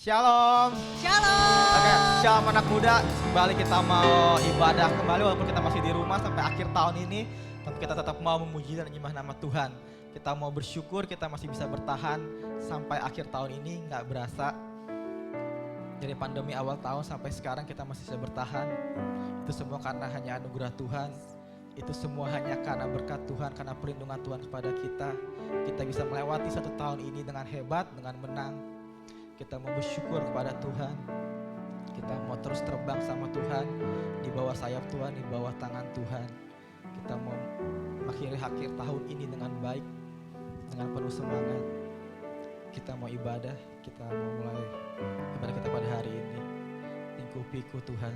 Shalom. Shalom. Oke, shalom anak muda. Kembali kita mau ibadah kembali walaupun kita masih di rumah sampai akhir tahun ini, tapi kita tetap mau memuji dan menyembah nama Tuhan. Kita mau bersyukur kita masih bisa bertahan sampai akhir tahun ini, nggak berasa. Dari pandemi awal tahun sampai sekarang kita masih bisa bertahan. Itu semua karena hanya anugerah Tuhan. Itu semua hanya karena berkat Tuhan, karena perlindungan Tuhan kepada kita. Kita bisa melewati satu tahun ini dengan hebat, dengan menang. Kita mau bersyukur kepada Tuhan. Kita mau terus terbang sama Tuhan, di bawah sayap Tuhan, di bawah tangan Tuhan. Kita mau mengakhiri akhir tahun ini dengan baik, dengan penuh semangat. Kita mau ibadah, kita mau mulai ibadah kita pada hari ini. Lingkupiku Tuhan.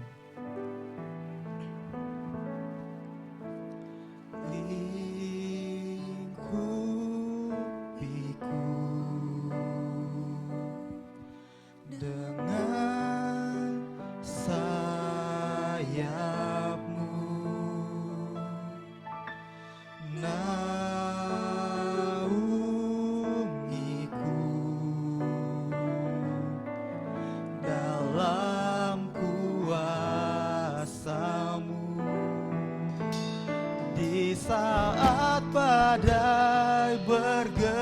Saat badai bergelora,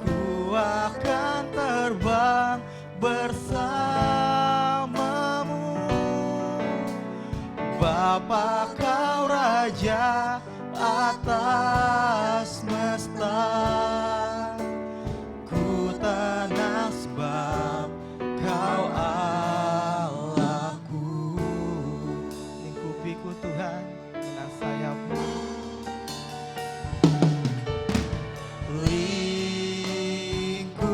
ku akan terbang bersamamu. Bapa kau Raja atas semesta, ku tenang sebab kau Tuhan dengan sayap-Mu. Lingkupiku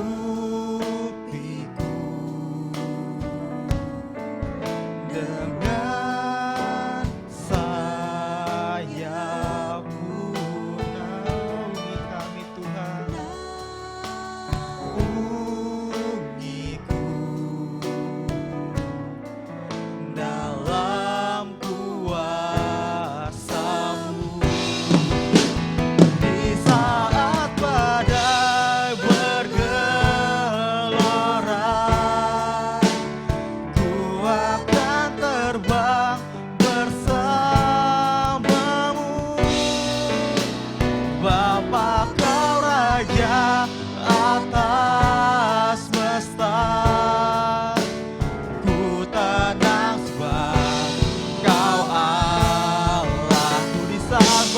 dengan sayap-Mu. Naungi kami Tuhan. Ungiku dalam kuasa-Mu. Di saat badai bergelora, ku akan terbang bersamamu. Bapa kau Raja atas semesta, ku tenang sebab kau Allahku. Di saat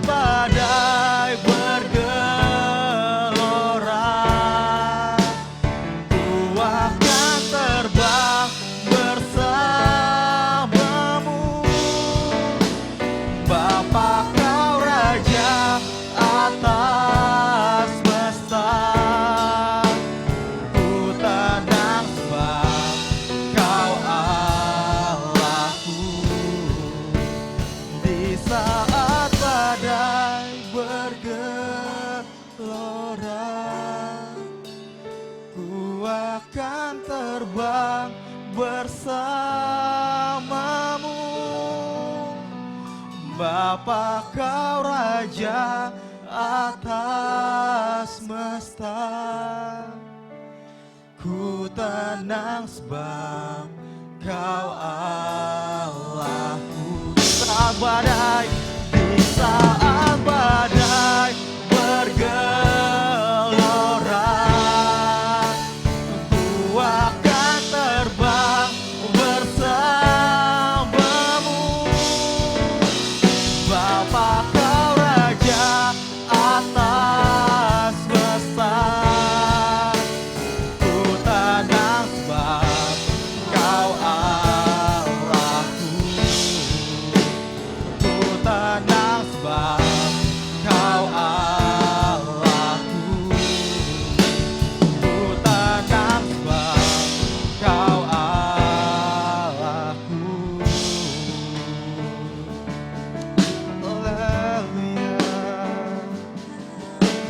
badai bergelora, ku akan terbang bersamamu. Bapa kau Raja atas semesta, ku tenang sebab kau Allahku. Di saat badai bergelora, ku akan terbang bersamamu. Bapa kau Raja atas semesta, ku tenang sebab kau Allahku. Di saat badai bergelora, ku akan terbang bersamamu. Bapa kau Raja atas semesta, ku tenang sebab kau Allahku. Ku tenang sebab kau Allahku. Ku tenang sebab kau Allahku. Haleluya.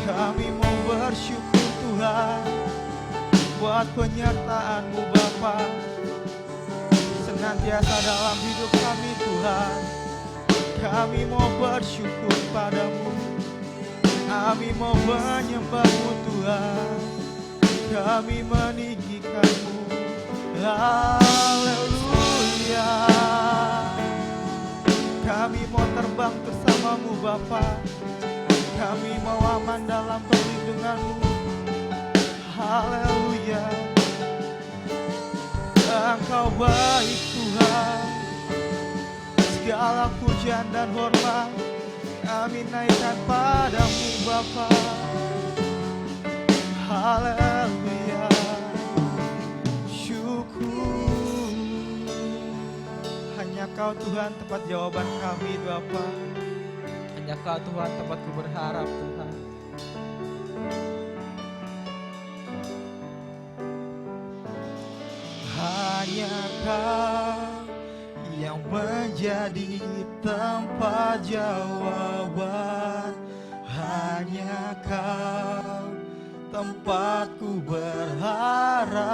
Kami mau bersyukur Tuhan buat penyertaan-Mu Bapa senantiasa dalam hidup kami Tuhan. Kami mau bersyukur padamu. Kami mau menyembah-Mu Tuhan, kami meninggikan-Mu. Haleluya. Kami mau terbang bersama-Mu Bapa, kami mau aman dalam perlindungan-Mu. Haleluya. Engkau baik Tuhan, segala pujian dan hormat kami naikkan padamu Bapa. Haleluya. Syukur. Hanya Kau Tuhan tempat jawaban kami Bapa. Hanya Kau Tuhan tempatku berharap Tuhan. Hanya Kau yang menjadi tempat jawaban. Hanya Kau tempatku berharap.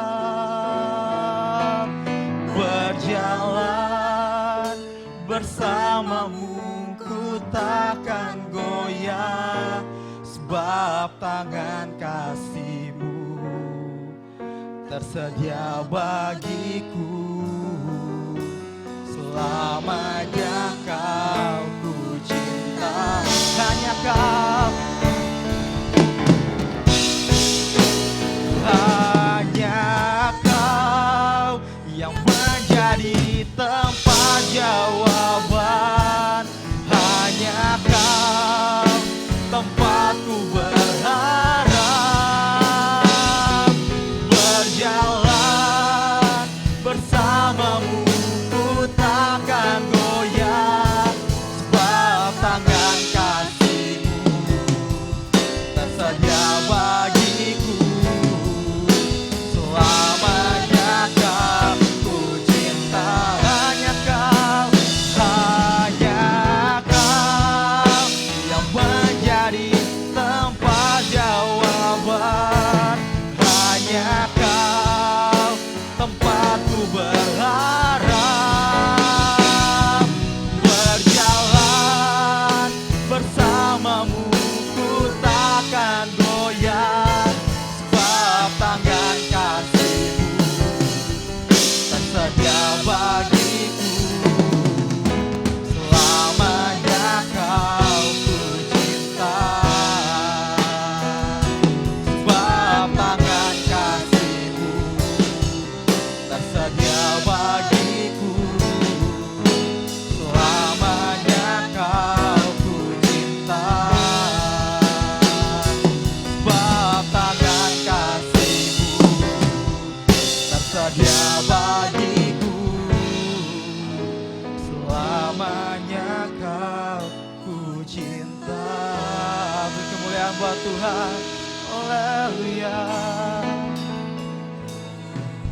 Berjalan bersama-Mu ku takkan goyah, sebab tangan kasih-Mu tersedia bagiku. Selamanya Kau ku cinta. Hanya Kau, hanya Kau yang menjadi tempat jawaban. Hanya Kau tempatku berharap. Berjalan bersama-Mu ku takkan goyah, sebab tangan kasih-Mu tersedia bagiku. Selamanya Kau ku cinta. Hanya Kau, hanya Kau yang menjadi tempat jawaban. Hanya Kau tempatku berharap. Berjalan bersama-Mu ku takkan goyah, sebab tangan kasih-Mu tersedia bagiku. Selamanya Kau ku cinta, sebab tangan kasih-Mu tersedia bagiku. Selamanya Kau ku cinta, sebab tangan kasih-Mu tersedia bagiku. Selamanya Kau ku cinta. Beri kemuliaan buat Tuhan. Haleluya.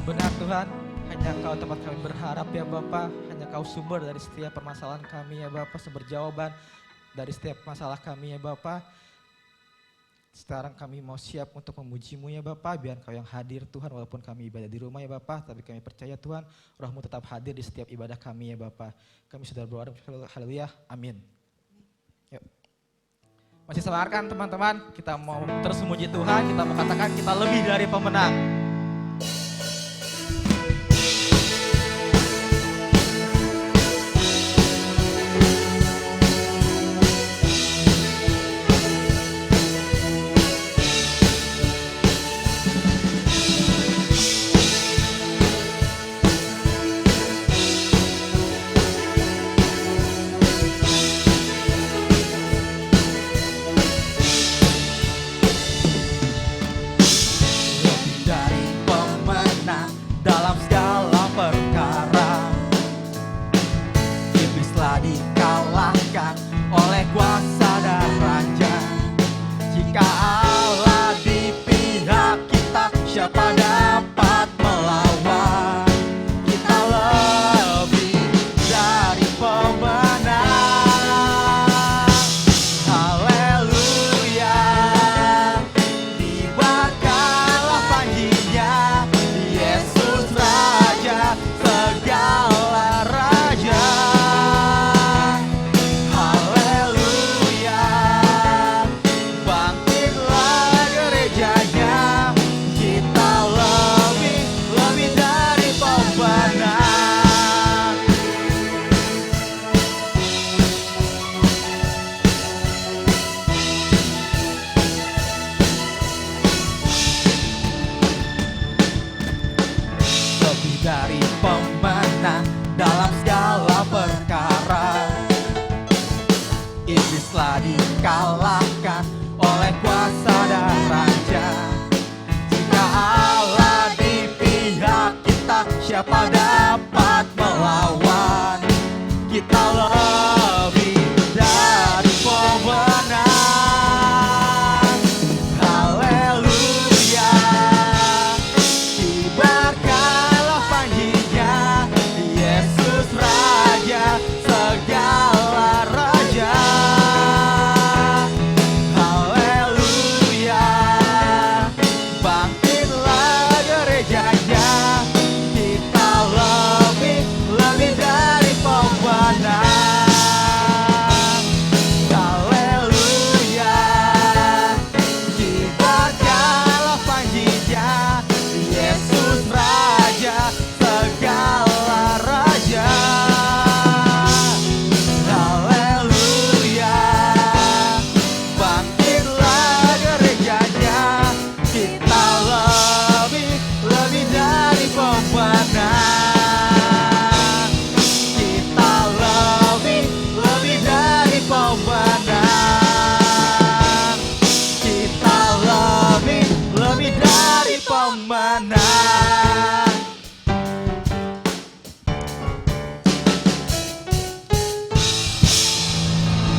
Benar Tuhan, hanya Kau tempat kami berharap ya Bapa. Hanya Kau sumber dari setiap permasalahan kami ya Bapa, sumber jawaban dari setiap masalah kami ya Bapa. Sekarang kami mau siap untuk memuji-Mu ya Bapa, biar Kau yang hadir Tuhan, walaupun kami ibadah di rumah ya Bapa, tapi kami percaya Tuhan, Roh-Mu tetap hadir di setiap ibadah kami ya Bapa. Kami sudah berdoa, haleluya, amin. Yuk. Masih semangat teman-teman, kita mau terus memuji Tuhan, kita mau katakan kita lebih dari pemenang. lebih dari pemenang. Haleluya, kibarkanlah panjinya, Yesus Raja segala raja. Haleluya, bangkitlah gerejanya, kita lebih dari pemenang. Haleluya, kibarkanlah panjinya, Yesus Raja segala raja. Haleluya, bangkitlah gerejanya, kita lebih dari pemenang. Kita lebih dari pemenang. Kita lebih dari pemenang.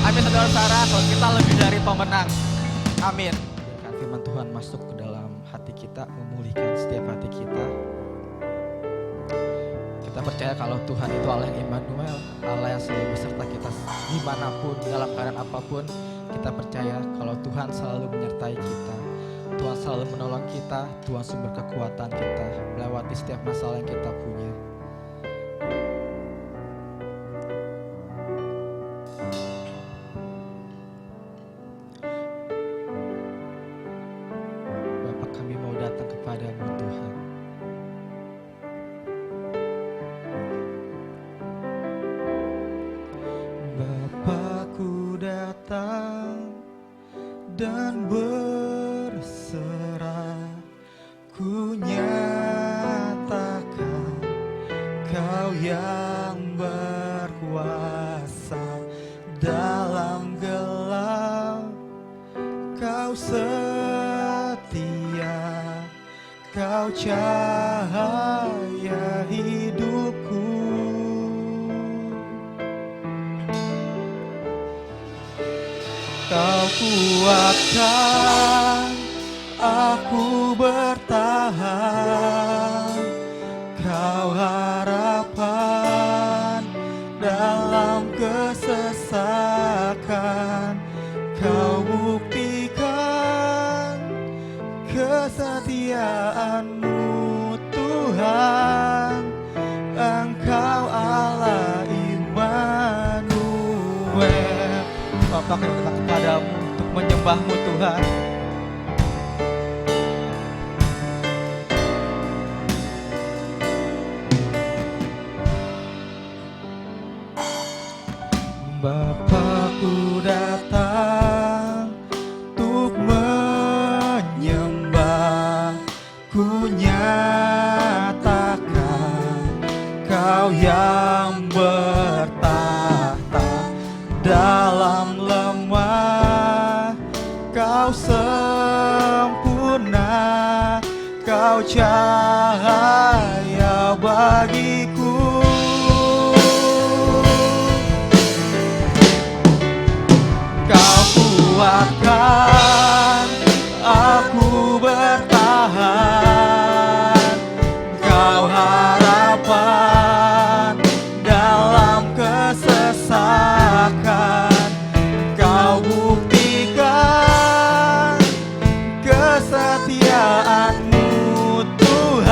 Amin saudara-saudara, kalau kita lebih dari pemenang. Amin. Biarkan firman Tuhan masuk ke dalam hati kita, memulihkan setiap hati kita. Kita percaya kalau Tuhan itu Allah yang Immanuel, Allah yang selalu beserta kita dimanapun, dalam keadaan apapun. Kita percaya kalau Tuhan selalu menyertai kita, Tuhan selalu menolong kita, Tuhan sumber kekuatan kita melewati setiap masalah yang kita punya. Bapa, kami mau datang kepadamu Tuhan. Bapakku datang dan berserah, ku nyatakan Kau yang berkuasa dalam gelap. Kau setia, Kau cahaya hidupku. Kau kuatkan aku bertahan, Kau harapan dalam kesesakan. Kau buktikan kesetiaan-Mu Tuhan, Engkau Allah Immanuel. Bapa, kami datang kepadamu untuk menyembah-Mu Tuhan. Bapakku datang untuk menyembah, ku nyatakan Kau yang bertahta dalam lemah. Kau sempurna, Kau cahaya bagiku. Kau kuatkan aku bertahan, Kau harapan dalam kesesakan. Kau buktikan kesetiaan-Mu Tuhan,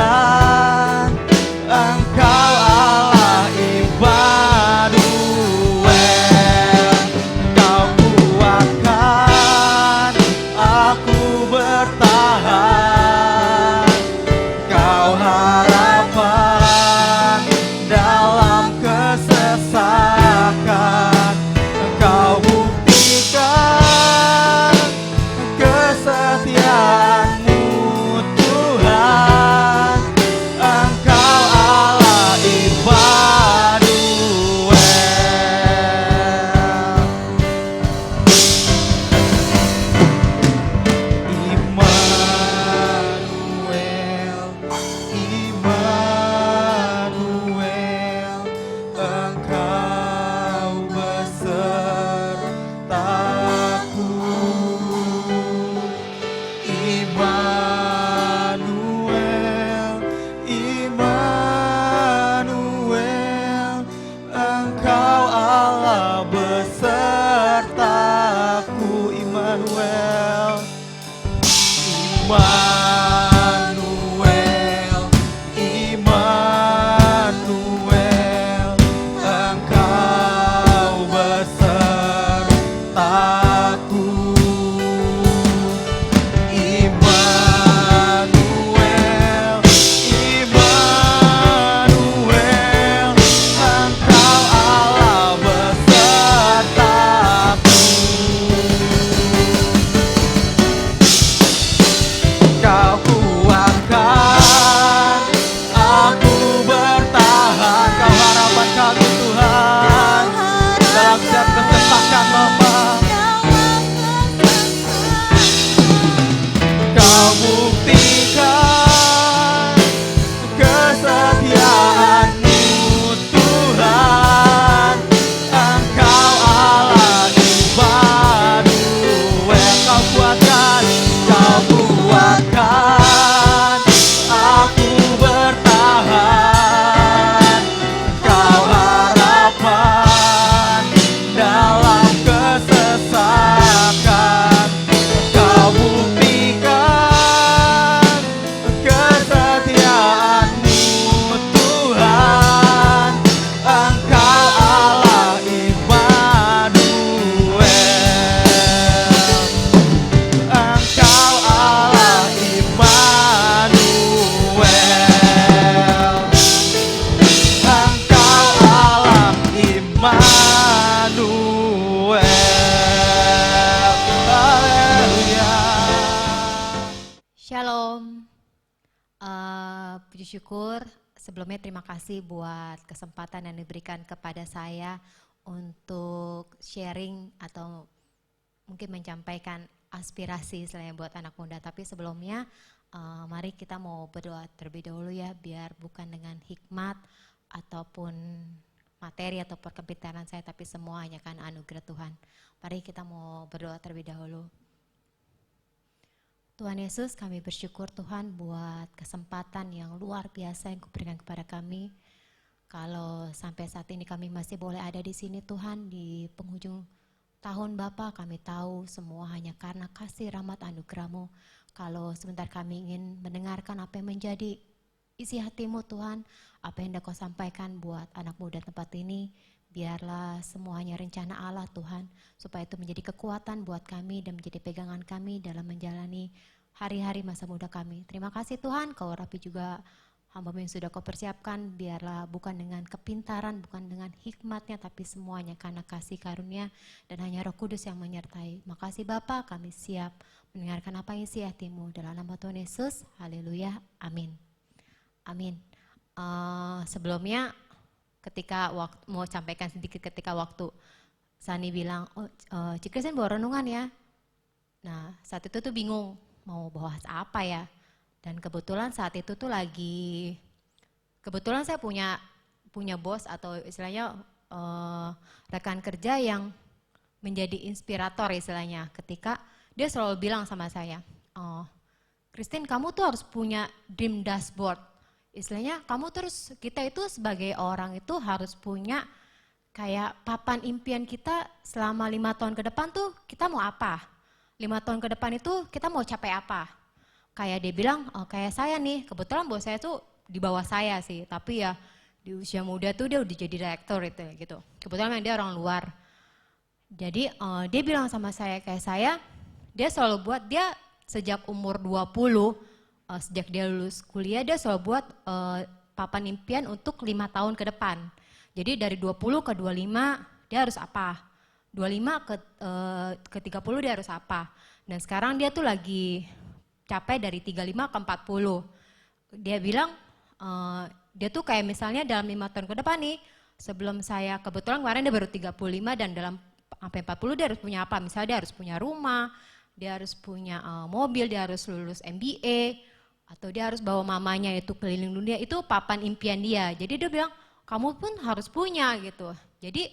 bersyukur. Sebelumnya terima kasih buat kesempatan yang diberikan kepada saya untuk sharing atau mungkin menyampaikan aspirasi selain buat anak muda. Tapi sebelumnya mari kita mau berdoa terlebih dahulu ya, biar bukan dengan hikmat ataupun materi atau perkepintaran saya, tapi semua hanya kan anugerah Tuhan. Mari kita mau berdoa terlebih dahulu. Tuhan Yesus, kami bersyukur Tuhan buat kesempatan yang luar biasa yang Kau-berikan kepada kami. Kalau sampai saat ini kami masih boleh ada di sini Tuhan, di penghujung tahun Bapa, kami tahu semua hanya karena kasih rahmat anugerah-Mu. Kalau sebentar kami ingin mendengarkan apa yang menjadi isi hati-Mu Tuhan, apa yang Kau sampaikan buat anak muda tempat ini, biarlah semuanya rencana Allah Tuhan, supaya itu menjadi kekuatan buat kami dan menjadi pegangan kami dalam menjalani hari-hari masa muda kami. Terima kasih Tuhan, Kau rapi juga hamba-Mu yang sudah Kau persiapkan, biarlah bukan dengan kepintaran, bukan dengan hikmatnya, tapi semuanya karena kasih karunia dan hanya Roh Kudus yang menyertai. Makasih Bapa, kami siap mendengarkan apa isi hati-Mu. Dalam nama Tuhan Yesus, haleluya, amin. Amin. Sebelumnya, ketika mau sampaikan sedikit ketika waktu Sani bilang, Cik Kristen bawa renungan ya. Nah saat itu tuh bingung mau bahas apa ya. Dan kebetulan saat itu tuh kebetulan saya punya bos atau istilahnya rekan kerja yang menjadi inspirator istilahnya. Ketika dia selalu bilang sama saya, Kristen kamu tuh harus punya dream dashboard. Istilahnya kita itu sebagai orang itu harus punya kayak papan impian kita selama 5 tahun ke depan tuh kita mau apa. 5 tahun ke depan itu kita mau capai apa. Kayak dia bilang, kayak saya nih, kebetulan bos saya tuh di bawah saya sih. Tapi ya di usia muda tuh dia udah jadi direktur itu gitu. Kebetulan dia orang luar. Jadi dia bilang sama saya, dia selalu buat, dia sejak umur 20, sejak dia lulus kuliah dia selalu buat papan impian untuk 5 tahun ke depan. Jadi dari 20 ke 25 dia harus apa, 25 ke 30 dia harus apa. Dan sekarang dia tuh lagi capai dari 35 ke 40. Dia bilang dia tuh kayak misalnya dalam 5 tahun ke depan nih, sebelum saya kebetulan kemarin dia baru 35 dan dalam sampai 40 dia harus punya apa, misalnya dia harus punya rumah, dia harus punya mobil, dia harus lulus MBA, atau dia harus bawa mamanya itu keliling dunia, itu papan impian dia. Jadi dia bilang, kamu pun harus punya gitu. Jadi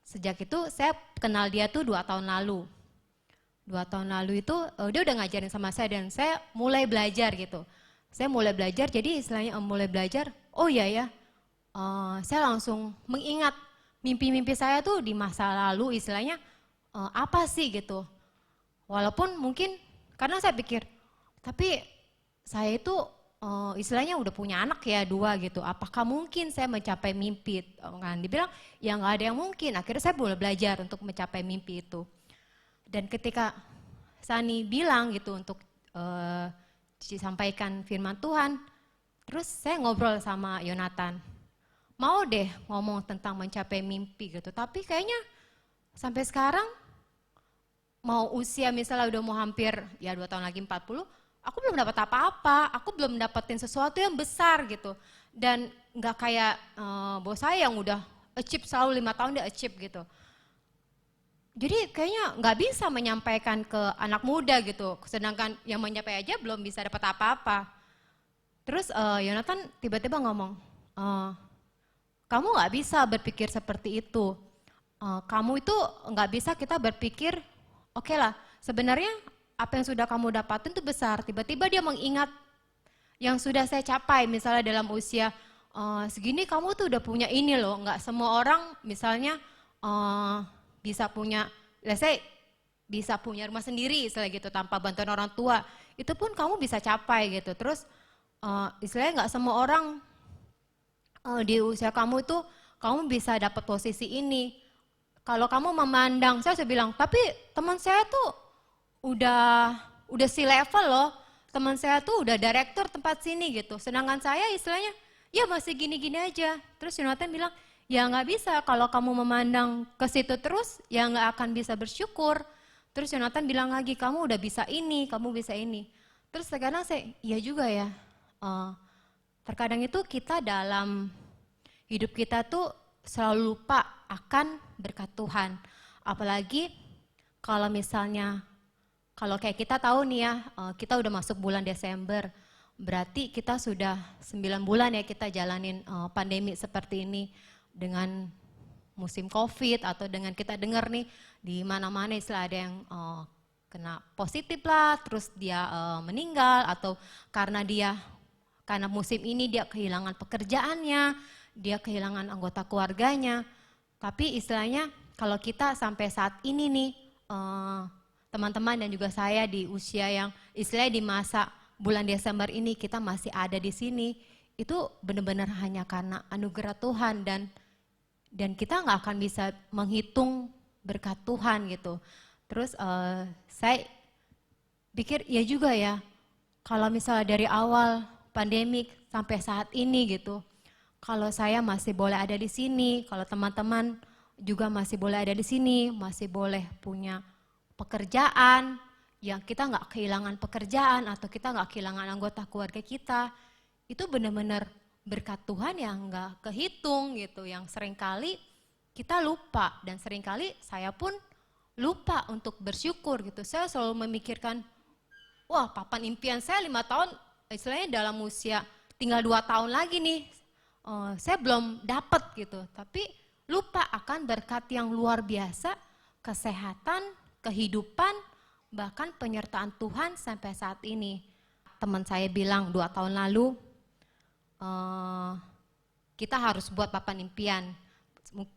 sejak itu saya kenal dia tuh 2 tahun lalu. 2 tahun lalu itu dia udah ngajarin sama saya dan saya mulai belajar gitu. Saya mulai belajar, jadi istilahnya mulai belajar, oh iya ya, saya langsung mengingat mimpi-mimpi saya tuh di masa lalu istilahnya apa sih gitu. Walaupun mungkin karena saya pikir, tapi saya itu istilahnya udah punya anak ya 2 gitu, apakah mungkin saya mencapai mimpi? Kan dibilang ya nggak ada yang mungkin. Akhirnya saya boleh belajar untuk mencapai mimpi itu. Dan ketika Sani bilang gitu untuk disampaikan firman Tuhan, terus saya ngobrol sama Yonatan, mau deh ngomong tentang mencapai mimpi gitu, tapi kayaknya sampai sekarang mau usia misalnya udah mau hampir ya 2 tahun lagi 40, aku belum dapat apa-apa, aku belum dapetin sesuatu yang besar gitu. Dan nggak kayak bos saya yang udah achieve selalu 5 tahun dia achieve gitu. Jadi kayaknya nggak bisa menyampaikan ke anak muda gitu, sedangkan yang menyampaikan aja belum bisa dapat apa-apa. Terus Yonatan tiba-tiba ngomong, kamu nggak bisa berpikir seperti itu. Kamu itu nggak bisa kita berpikir, oke lah, sebenarnya apa yang sudah kamu dapatin itu besar. Tiba-tiba dia mengingat yang sudah saya capai, misalnya dalam usia segini kamu tuh udah punya ini loh. Nggak semua orang misalnya bisa punya, saya bisa punya rumah sendiri istilah gitu tanpa bantuan orang tua. Itu pun kamu bisa capai gitu. Terus istilahnya nggak semua orang di usia kamu itu kamu bisa dapat posisi ini. Kalau kamu memandang, saya bilang, tapi teman saya tuh udah si level loh. Teman saya tuh udah direktur tempat sini gitu. Sedangkan saya istilahnya ya masih gini-gini aja. Terus Yonatan bilang, ya nggak bisa kalau kamu memandang ke situ terus, ya nggak akan bisa bersyukur. Terus Yonatan bilang lagi, kamu udah bisa ini, kamu bisa ini. Terus sekarang saya, iya juga ya. terkadang itu kita dalam hidup kita tuh selalu lupa akan berkat Tuhan. Apalagi kalau misalnya, kalau kayak kita tahu nih ya, kita udah masuk bulan Desember, berarti kita sudah 9 bulan ya kita jalanin pandemi seperti ini dengan musim COVID, atau dengan kita dengar nih di mana-mana istilah ada yang kena positif lah, terus dia meninggal, atau karena musim ini dia kehilangan pekerjaannya, dia kehilangan anggota keluarganya. Tapi istilahnya kalau kita sampai saat ini nih, teman-teman dan juga saya di usia yang istilahnya di masa bulan Desember ini kita masih ada di sini, itu benar-benar hanya karena anugerah Tuhan, dan kita nggak akan bisa menghitung berkat Tuhan gitu. Terus saya pikir ya juga ya, kalau misalnya dari awal pandemik sampai saat ini gitu, kalau saya masih boleh ada di sini, kalau teman-teman juga masih boleh ada di sini, masih boleh punya pekerjaan, yang kita nggak kehilangan pekerjaan atau kita nggak kehilangan anggota keluarga kita, itu benar-benar berkat Tuhan yang nggak kehitung gitu, yang seringkali kita lupa, dan seringkali saya pun lupa untuk bersyukur gitu. Saya selalu memikirkan, wah papan impian saya 5 tahun, istilahnya dalam usia tinggal 2 tahun lagi nih, saya belum dapat gitu. Tapi lupa akan berkat yang luar biasa, kesehatan, kehidupan, bahkan penyertaan Tuhan sampai saat ini. Teman saya bilang 2 tahun lalu, kita harus buat papan impian.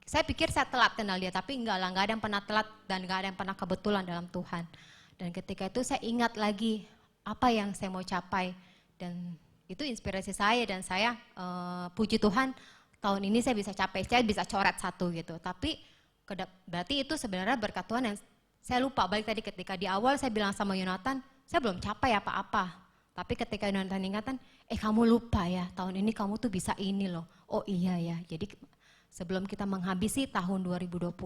Saya pikir saya telat kenal dia, tapi enggak lah, enggak ada yang pernah telat dan enggak ada yang pernah kebetulan dalam Tuhan. Dan ketika itu saya ingat lagi apa yang saya mau capai, dan itu inspirasi saya, dan saya puji Tuhan tahun ini saya bisa capai, saya bisa coret 1 gitu. Tapi berarti itu sebenarnya berkat Tuhan yang saya lupa. Balik tadi ketika di awal saya bilang sama Yonatan, saya belum capai apa-apa. Tapi ketika Yonatan ingatan, kamu lupa ya, tahun ini kamu tuh bisa ini loh. Oh iya ya, jadi sebelum kita menghabisi tahun 2020,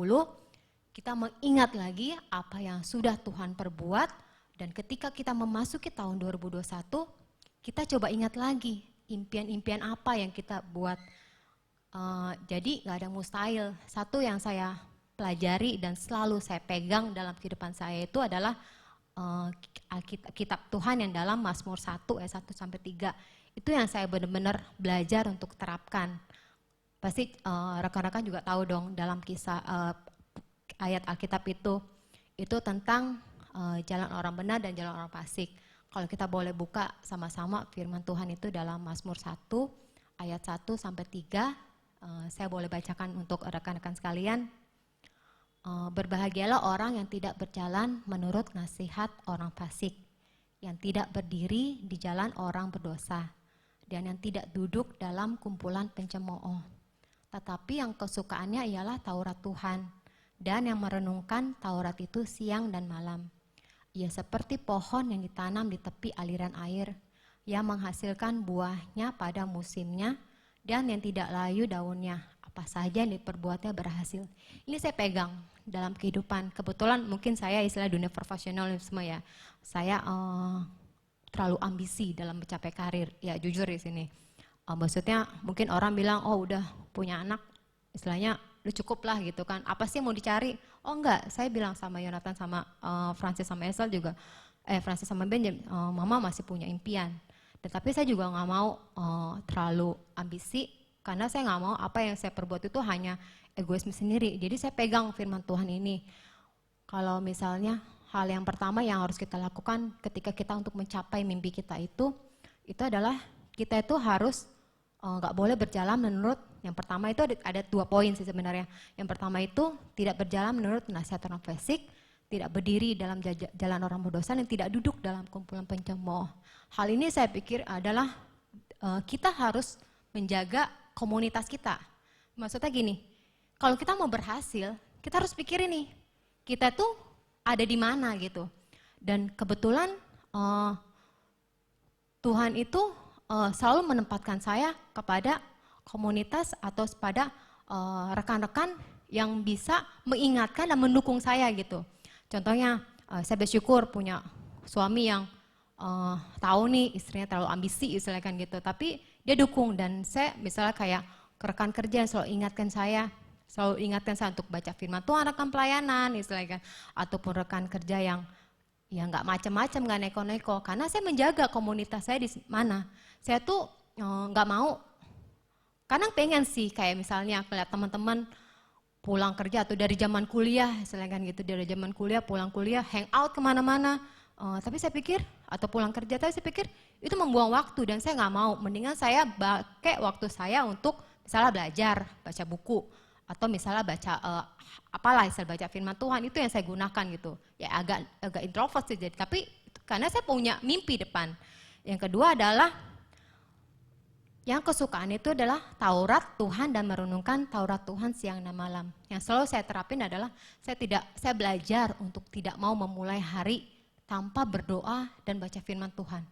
kita mengingat lagi apa yang sudah Tuhan perbuat, dan ketika kita memasuki tahun 2021, kita coba ingat lagi impian-impian apa yang kita buat. Jadi gak ada mustahil. Satu yang saya pelajari dan selalu saya pegang dalam kehidupan saya itu adalah kitab Tuhan yang dalam Mazmur 1 ayat 1-3. Itu yang saya benar-benar belajar untuk terapkan. Pasti rekan-rekan juga tahu dong dalam kisah ayat Alkitab itu tentang jalan orang benar dan jalan orang fasik. Kalau kita boleh buka sama-sama firman Tuhan itu dalam Mazmur 1 ayat 1-3, saya boleh bacakan untuk rekan-rekan sekalian. Berbahagialah orang yang tidak berjalan menurut nasihat orang fasik, yang tidak berdiri di jalan orang berdosa, dan yang tidak duduk dalam kumpulan pencemooh. Tetapi yang kesukaannya ialah Taurat Tuhan, dan yang merenungkan Taurat itu siang dan malam. Ia seperti pohon yang ditanam di tepi aliran air, yang menghasilkan buahnya pada musimnya, dan yang tidak layu daunnya. Apa saja yang diperbuatnya berhasil. Ini saya pegang dalam kehidupan. Kebetulan mungkin saya istilah dunia profesionalisme ya. Saya terlalu ambisi dalam mencapai karir. Ya jujur di sini. Maksudnya mungkin orang bilang, oh udah punya anak, istilahnya udah cukup lah gitu kan. Apa sih yang mau dicari? Oh enggak, saya bilang sama Yonatan, sama Francis sama Esel juga, Francis sama Ben, mama masih punya impian. Tetapi saya juga nggak mau terlalu ambisi, karena saya nggak mau apa yang saya perbuat itu hanya egoisme sendiri. Jadi saya pegang firman Tuhan ini. Kalau misalnya hal yang pertama yang harus kita lakukan ketika kita untuk mencapai mimpi kita itu adalah kita itu harus nggak boleh berjalan menurut, yang pertama itu ada 2 poin sih sebenarnya. Yang pertama itu tidak berjalan menurut nasihat orang fasik, tidak berdiri dalam jalan orang berdosa, dan tidak duduk dalam kumpulan pencemooh. Hal ini saya pikir adalah kita harus menjaga komunitas kita. Maksudnya gini, kalau kita mau berhasil, kita harus pikir ini, kita tuh ada di mana gitu. Dan kebetulan Tuhan itu selalu menempatkan saya kepada komunitas atau pada rekan-rekan yang bisa mengingatkan dan mendukung saya gitu. Contohnya saya bersyukur punya suami yang tahu nih istrinya terlalu ambisi istilahnya kan gitu, tapi dia dukung. Dan saya misalnya kayak ke rekan kerja selalu ingatkan saya untuk baca firman Tuhan, rekan pelayanan istilahnya kan, ataupun rekan kerja yang ya nggak macam-macam, nggak neko-neko, karena saya menjaga komunitas saya di mana. Saya tuh nggak mau, kadang pengen sih kayak misalnya aku lihat teman-teman pulang kerja atau dari zaman kuliah, istilahnya kan gitu, dari zaman kuliah pulang kuliah, hang out kemana-mana, tapi saya pikir, atau pulang kerja, tapi saya pikir itu membuang waktu dan saya nggak mau. Mendingan saya pakai waktu saya untuk misalnya belajar, baca buku, atau misalnya baca apalah, istilah baca firman Tuhan, itu yang saya gunakan gitu. Ya agak introvert sih, jadi, tapi karena saya punya mimpi depan. Yang kedua adalah yang kesukaan itu adalah Taurat Tuhan dan merenungkan Taurat Tuhan siang dan malam. Yang selalu saya terapin adalah saya belajar untuk tidak mau memulai hari tanpa berdoa dan baca firman Tuhan.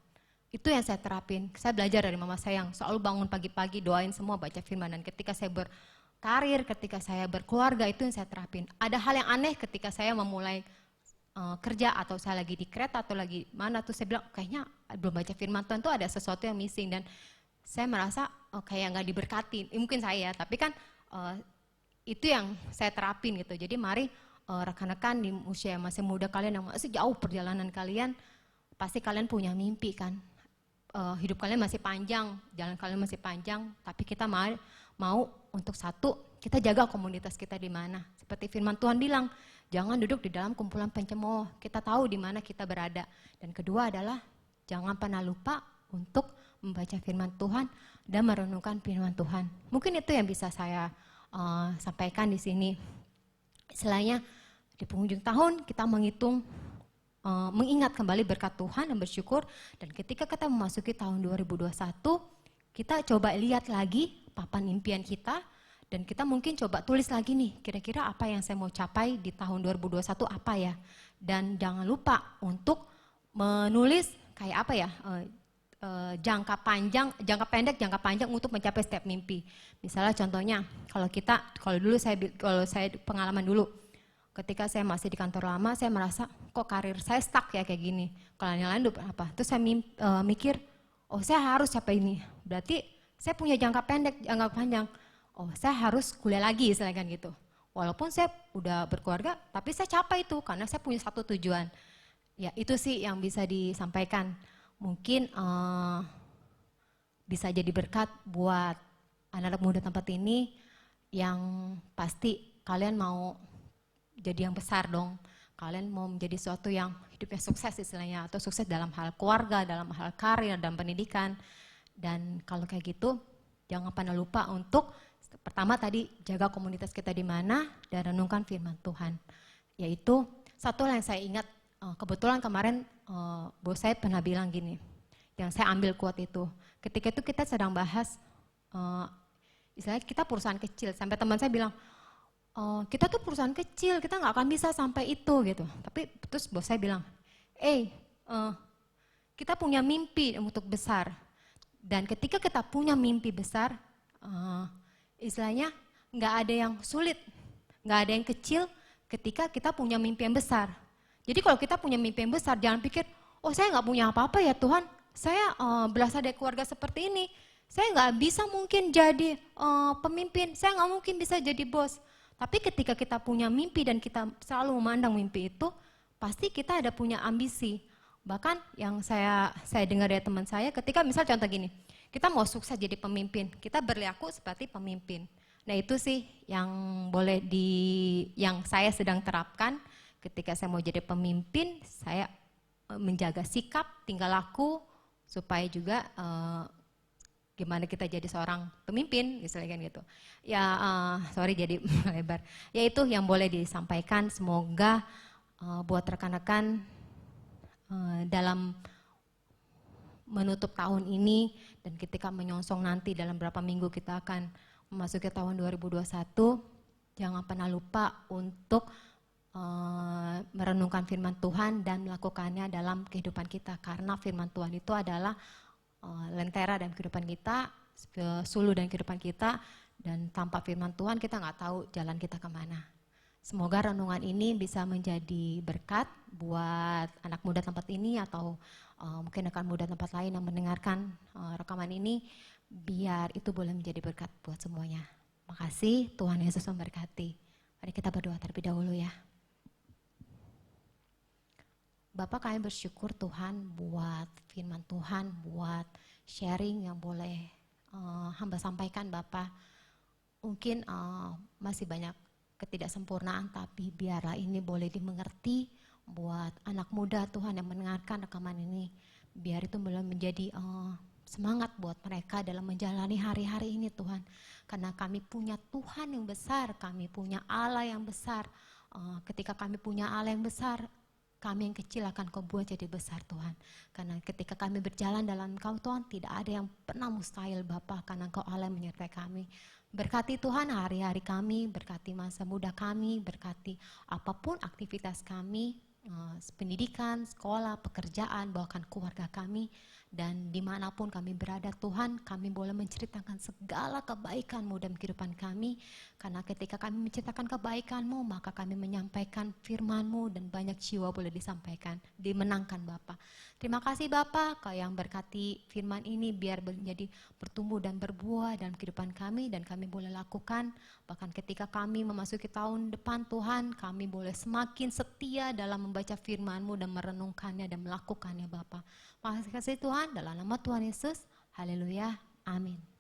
Itu yang saya terapin. Saya belajar dari mama saya yang selalu bangun pagi-pagi doain semua baca firman. Dan ketika saya berkarir, ketika saya berkeluarga, itu yang saya terapin. Ada hal yang aneh ketika saya memulai kerja atau saya lagi di kereta atau lagi mana tuh saya bilang kayaknya belum baca firman Tuhan tuh ada sesuatu yang missing dan saya merasa kayak nggak diberkati, mungkin saya, tapi kan itu yang saya terapin gitu. Jadi mari rekan-rekan di usia yang masih muda kalian yang masih jauh perjalanan kalian, pasti kalian punya mimpi kan. Hidup kalian masih panjang, jalan kalian masih panjang, tapi kita mau untuk satu, kita jaga komunitas kita di mana. Seperti firman Tuhan bilang, jangan duduk di dalam kumpulan pencemooh, kita tahu di mana kita berada. Dan kedua adalah jangan pernah lupa untuk membaca firman Tuhan dan merenungkan firman Tuhan. Mungkin itu yang bisa saya sampaikan di sini. Istilahnya di penghujung tahun kita mengingat kembali berkat Tuhan dan bersyukur. Dan ketika kita memasuki tahun 2021, kita coba lihat lagi papan impian kita dan kita mungkin coba tulis lagi nih, kira-kira apa yang saya mau capai di tahun 2021 apa ya. Dan jangan lupa untuk menulis kayak apa ya, jangka pendek, jangka panjang untuk mencapai setiap mimpi. Misalnya contohnya, kalau saya pengalaman dulu, ketika saya masih di kantor lama, saya merasa kok karir saya stuck ya kayak gini. Kalau yang lain apa? Terus saya mikir, oh saya harus capai ini. Berarti saya punya jangka pendek, jangka panjang. Oh saya harus kuliah lagi, istilahnya kan gitu. Walaupun saya udah berkeluarga, tapi saya capai itu karena saya punya satu tujuan. Ya itu sih yang bisa disampaikan. Mungkin bisa jadi berkat buat anak-anak muda tempat ini yang pasti kalian mau jadi yang besar dong. Kalian mau menjadi sesuatu yang hidupnya sukses istilahnya, atau sukses dalam hal keluarga, dalam hal karir, dalam pendidikan. Dan kalau kayak gitu, jangan pernah lupa untuk pertama tadi jaga komunitas kita di mana dan renungkan firman Tuhan. Yaitu satu hal yang saya ingat, kebetulan kemarin bos saya pernah bilang gini, yang saya ambil quote itu. Ketika itu kita sedang bahas, istilahnya kita perusahaan kecil, sampai teman saya bilang, kita tuh perusahaan kecil, kita nggak akan bisa sampai itu gitu. Tapi terus bos saya bilang, kita punya mimpi untuk besar. Dan ketika kita punya mimpi besar, istilahnya nggak ada yang sulit, nggak ada yang kecil ketika kita punya mimpi yang besar. Jadi kalau kita punya mimpi yang besar, jangan pikir, oh saya nggak punya apa-apa ya Tuhan, saya berasal dari keluarga seperti ini, saya nggak bisa mungkin jadi pemimpin, saya nggak mungkin bisa jadi bos. Tapi ketika kita punya mimpi dan kita selalu memandang mimpi itu, pasti kita ada punya ambisi. Bahkan yang saya dengar dari teman saya, ketika misal contoh gini, kita mau sukses jadi pemimpin, kita berlaku seperti pemimpin. Nah itu sih yang yang saya sedang terapkan. Ketika saya mau jadi pemimpin, saya menjaga sikap, tingkah laku, supaya juga gimana kita jadi seorang pemimpin, misalnya gitu. Ya, sorry jadi lebar. Ya itu yang boleh disampaikan. Semoga buat rekan-rekan dalam menutup tahun ini dan ketika menyongsong nanti dalam berapa minggu kita akan memasuki tahun 2021, jangan pernah lupa untuk merenungkan firman Tuhan dan melakukannya dalam kehidupan kita, karena firman Tuhan itu adalah lentera dalam kehidupan kita, suluh dalam kehidupan kita, dan tanpa firman Tuhan kita nggak tahu jalan kita kemana. Semoga renungan ini bisa menjadi berkat buat anak muda tempat ini atau mungkin rekan muda tempat lain yang mendengarkan rekaman ini, biar itu boleh menjadi berkat buat semuanya. Makasih, Tuhan Yesus memberkati. Mari kita berdoa terlebih dahulu ya. Bapak, kami bersyukur Tuhan buat firman Tuhan, buat sharing yang boleh hamba sampaikan Bapak. Mungkin masih banyak ketidaksempurnaan, tapi biarlah ini boleh dimengerti buat anak muda Tuhan yang mendengarkan rekaman ini. Biar itu boleh menjadi semangat buat mereka dalam menjalani hari-hari ini Tuhan. Karena kami punya Tuhan yang besar, kami punya Allah yang besar. Ketika kami punya Allah yang besar, kami yang kecil akan Kau buat jadi besar Tuhan. Karena ketika kami berjalan dalam Kau Tuhan, tidak ada yang pernah mustahil Bapa, karena Kau Allah yang menyertai kami. Berkati Tuhan hari-hari kami, berkati masa muda kami, berkati apapun aktivitas kami, pendidikan, sekolah, pekerjaan, bahkan keluarga kami. Dan dimanapun kami berada Tuhan, kami boleh menceritakan segala kebaikan-Mu dalam kehidupan kami. Karena ketika kami menceritakan kebaikan-Mu, maka kami menyampaikan firman-Mu dan banyak jiwa boleh disampaikan, dimenangkan Bapa. Terima kasih Bapa, Kau yang berkati firman ini biar menjadi bertumbuh dan berbuah dalam kehidupan kami dan kami boleh lakukan. Bahkan ketika kami memasuki tahun depan Tuhan, kami boleh semakin setia dalam membaca firman-Mu dan merenungkannya dan melakukannya Bapa. Terima kasih Tuhan, dalam nama Tuhan Yesus, haleluya, amin.